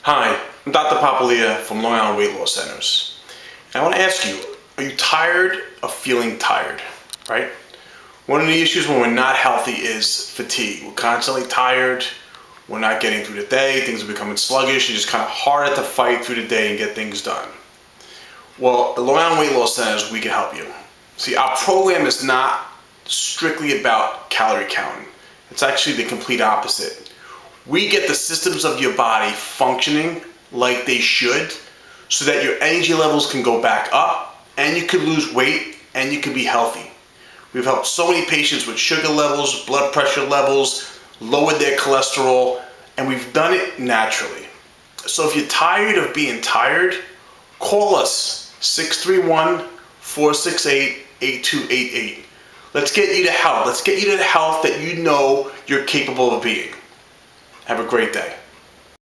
Hi, I'm Dr. Papalia from Long Island Weight Loss Centers. And I want to ask you, are you tired of feeling tired, right? One of the issues when we're not healthy is fatigue. We're constantly tired, we're not getting through the day, things are becoming sluggish, it's just kind of harder to fight through the day and get things done. Well, at Long Island Weight Loss Centers, we can help you. See, our program is not strictly about calorie counting. It's actually the complete opposite. We get the systems of your body functioning like they should so that your energy levels can go back up and you can lose weight and you can be healthy. We've helped so many patients with sugar levels, blood pressure levels, lowered their cholesterol, and we've done it naturally. So if you're tired of being tired, call us 631-468-8288. Let's get you to health. Let's get you to the health that you know you're capable of being. Have a great day.